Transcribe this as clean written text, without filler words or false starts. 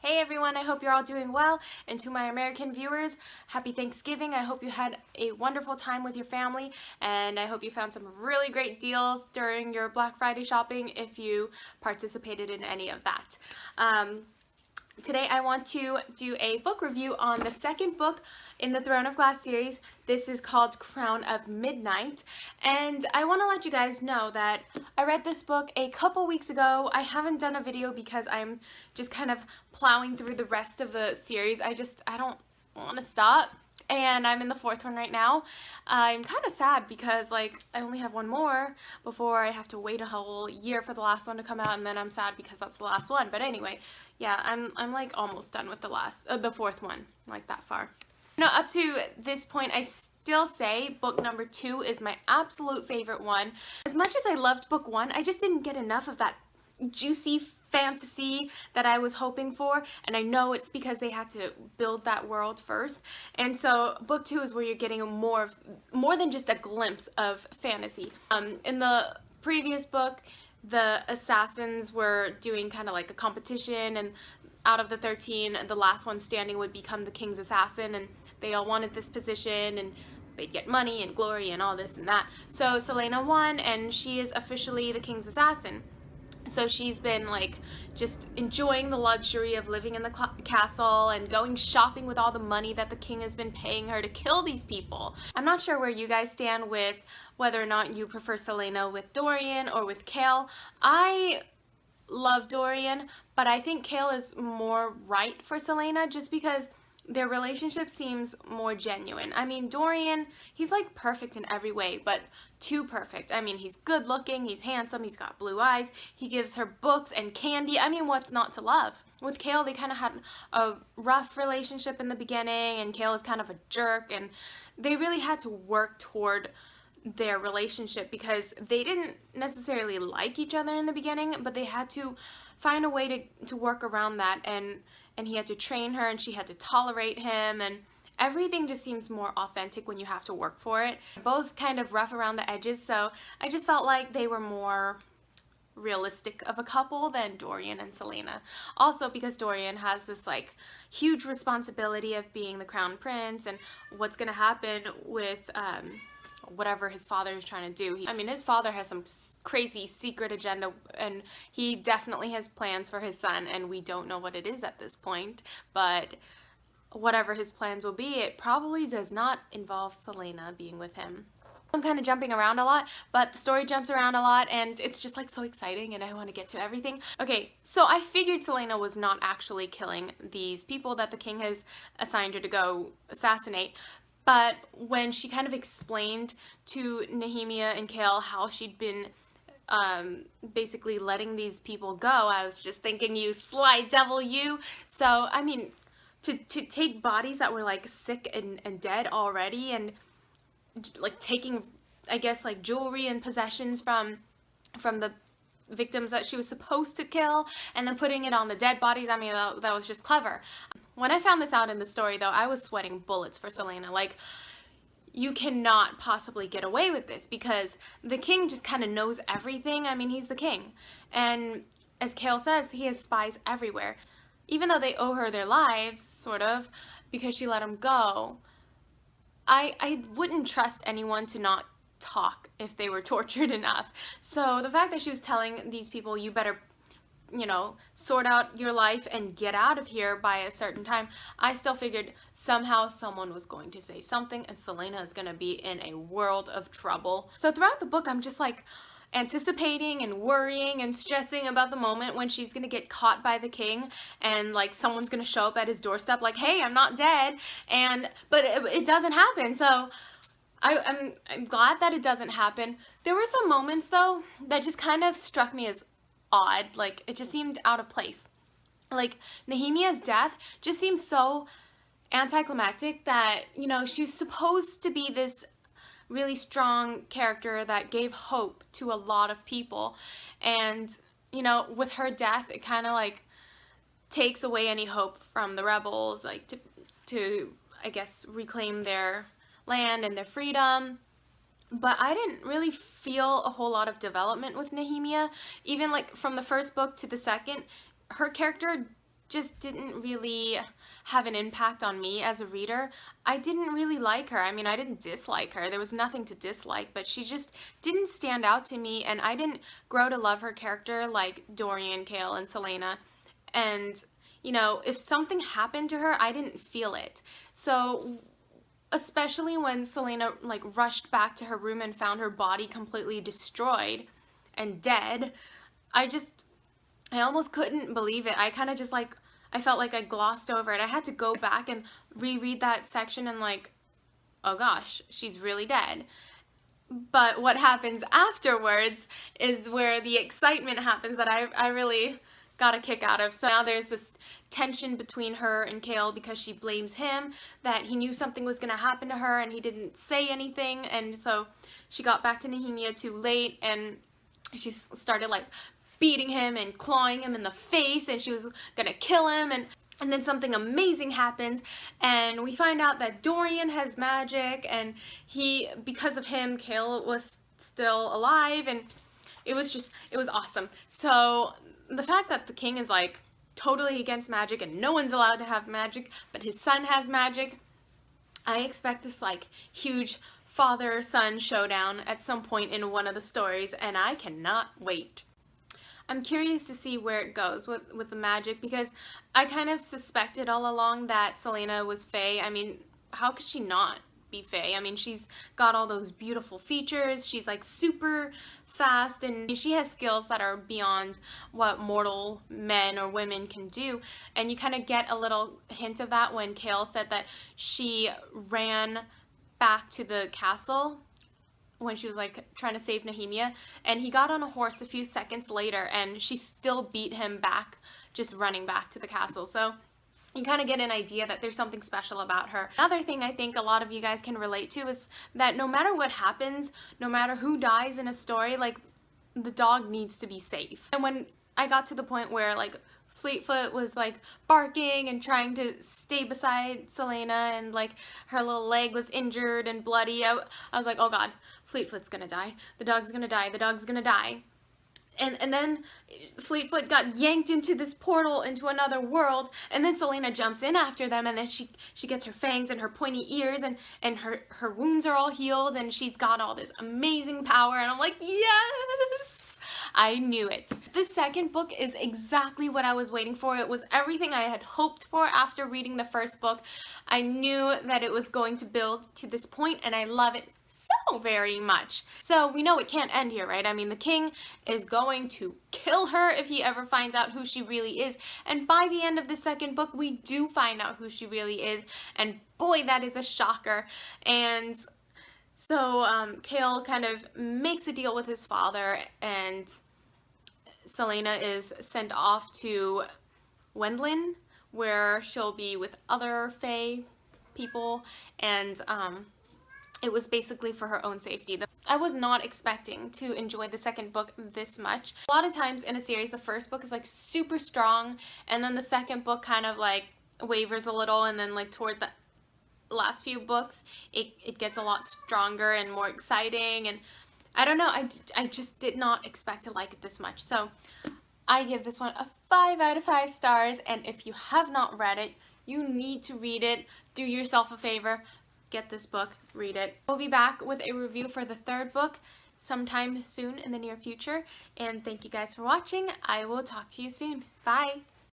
Hey everyone, I hope you're all doing well, and to my American viewers, happy Thanksgiving. I hope you had a wonderful time with your family, and I hope you found some really great deals during your Black Friday shopping if you participated in any of that. Today I want to do a book review on the second book in the Throne of Glass series. This is called Crown of Midnight, and I want to let you guys know that I read this book a couple weeks ago. I haven't done a video because I'm just kind of plowing through the rest of the series. I don't want to stop, and I'm in the fourth one right now. I'm kind of sad because I only have one more before I have to wait a whole year for the last one to come out, and then I'm sad because that's the last one. But anyway, yeah, I'm like almost done with the fourth one, like that far. Up to this point, I still say book number 2 is my absolute favorite one. As much as I loved book 1, I just didn't get enough of that juicy fantasy that I was hoping for, and I know it's because they had to build that world first. And so book 2 is where you're getting more than just a glimpse of fantasy. In the previous book, the assassins were doing kind of like a competition, and out of the 13, the last one standing would become the king's assassin, and they all wanted this position, and they'd get money and glory and all this and that. So Celaena won, and she is officially the king's assassin. So she's been just enjoying the luxury of living in the castle and going shopping with all the money that the king has been paying her to kill these people. I'm not sure where you guys stand with whether or not you prefer Celaena with Dorian or with Chaol. I love Dorian, but I think Chaol is more right for Celaena just because their relationship seems more genuine. I mean, Dorian, he's like perfect in every way, but too perfect. I mean, he's good looking, he's handsome, he's got blue eyes, he gives her books and candy. I mean, what's not to love? With Chaol, they kind of had a rough relationship in the beginning, and Chaol is kind of a jerk, and they really had to work toward their relationship because they didn't necessarily like each other in the beginning, but they had to find a way to work around that, and he had to train her and she had to tolerate him, and everything just seems more authentic when you have to work for it. Both kind of rough around the edges, so I just felt like they were more realistic of a couple than Dorian and Celaena. Also because Dorian has this huge responsibility of being the crown prince, and what's gonna happen with whatever his father is trying to do. I mean, his father has some crazy secret agenda, and he definitely has plans for his son, and we don't know what it is at this point, but whatever his plans will be, it probably does not involve Celaena being with him. I'm kind of jumping around a lot, but the story jumps around a lot, and it's just so exciting, and I want to get to everything. Okay, so I figured Celaena was not actually killing these people that the king has assigned her to go assassinate. But when she kind of explained to Nehemia and Chaol how she'd been basically letting these people go, I was just thinking, you sly devil, you. So, I mean, to take bodies that were sick and dead already, and taking, I guess, jewelry and possessions from the victims that she was supposed to kill, and then putting it on the dead bodies, I mean, that was just clever. When I found this out in the story, though, I was sweating bullets for Celaena. You cannot possibly get away with this because the king just kind of knows everything. I mean, he's the king. And as Chaol says, he has spies everywhere. Even though they owe her their lives, sort of, because she let them go, I wouldn't trust anyone to not talk if they were tortured enough. So the fact that she was telling these people, you better sort out your life and get out of here by a certain time, I still figured somehow someone was going to say something, and Celaena is going to be in a world of trouble. So throughout the book, I'm just anticipating and worrying and stressing about the moment when she's going to get caught by the king, and someone's going to show up at his doorstep hey, I'm not dead, but it doesn't happen. So I'm glad that it doesn't happen. There were some moments, though, that just kind of struck me as odd. It just seemed out of place. Nehemia's death just seems so anticlimactic that, she's supposed to be this really strong character that gave hope to a lot of people, and with her death, it kind of takes away any hope from the rebels to I guess reclaim their land and their freedom. But I didn't really feel a whole lot of development with Nehemia. Even from the first book to the second, her character just didn't really have an impact on me as a reader. I didn't really like her. I mean, I didn't dislike her. There was nothing to dislike, but she just didn't stand out to me, and I didn't grow to love her character like Dorian, Kale, and Selena. And, you know, if something happened to her, I didn't feel it. So, especially when Selena, like, rushed back to her room and found her body completely destroyed and dead, I almost couldn't believe it. I kind of just like, I felt like I glossed over it. I had to go back and reread that section and like, oh gosh, she's really dead. But what happens afterwards is where the excitement happens that I really got a kick out of. So now there's this tension between her and Kale because she blames him that he knew something was going to happen to her and he didn't say anything. And so she got back to Nehemia too late, and she started like beating him and clawing him in the face, and she was gonna kill him, and then something amazing happens, and we find out that Dorian has magic, and because of him, Kale was still alive, and it was awesome. So the fact that the king is like totally against magic and no one's allowed to have magic, but his son has magic, I expect this like huge father-son showdown at some point in one of the stories, and I cannot wait. I'm curious to see where it goes with the magic, because I kind of suspected all along that Selena was Fae. I mean, how could she not be Fae? I mean, she's got all those beautiful features. She's like super fast, and she has skills that are beyond what mortal men or women can do. And you kind of get a little hint of that when Kale said that she ran back to the castle when she was like trying to save Nehemia, and he got on a horse a few seconds later and she still beat him back just running back to the castle. So you kind of get an idea that there's something special about her. Another thing I think a lot of you guys can relate to is that no matter what happens, no matter who dies in a story, like, the dog needs to be safe. And when I got to the point where like Fleetfoot was like barking and trying to stay beside Selena, and like her little leg was injured and bloody, I was like, oh god, Fleetfoot's gonna die. The dog's gonna die. The dog's gonna die. And then Fleetfoot got yanked into this portal into another world, and then Selena jumps in after them, and then she gets her fangs and her pointy ears, and her wounds are all healed, and she's got all this amazing power, and I'm like, yes! I knew it. The second book is exactly what I was waiting for. It was everything I had hoped for after reading the first book. I knew that it was going to build to this point, and I love it so very much. So we know it can't end here, right? I mean, the king is going to kill her if he ever finds out who she really is. And by the end of the second book, we do find out who she really is. And boy, that is a shocker. And so Kale kind of makes a deal with his father, and Selena is sent off to Wendlin, where she'll be with other Fae people, and it was basically for her own safety. I was not expecting to enjoy the second book this much. A lot of times in a series, the first book is like super strong, and then the second book kind of like wavers a little, and then like toward the last few books, it gets a lot stronger and more exciting, and I don't know, I just did not expect to like it this much. So I give this one a 5 out of 5 stars, and if you have not read it, you need to read it. Do yourself a favor. Get this book, read it. We'll be back with a review for the third book sometime soon in the near future, and thank you guys for watching. I will talk to you soon. Bye!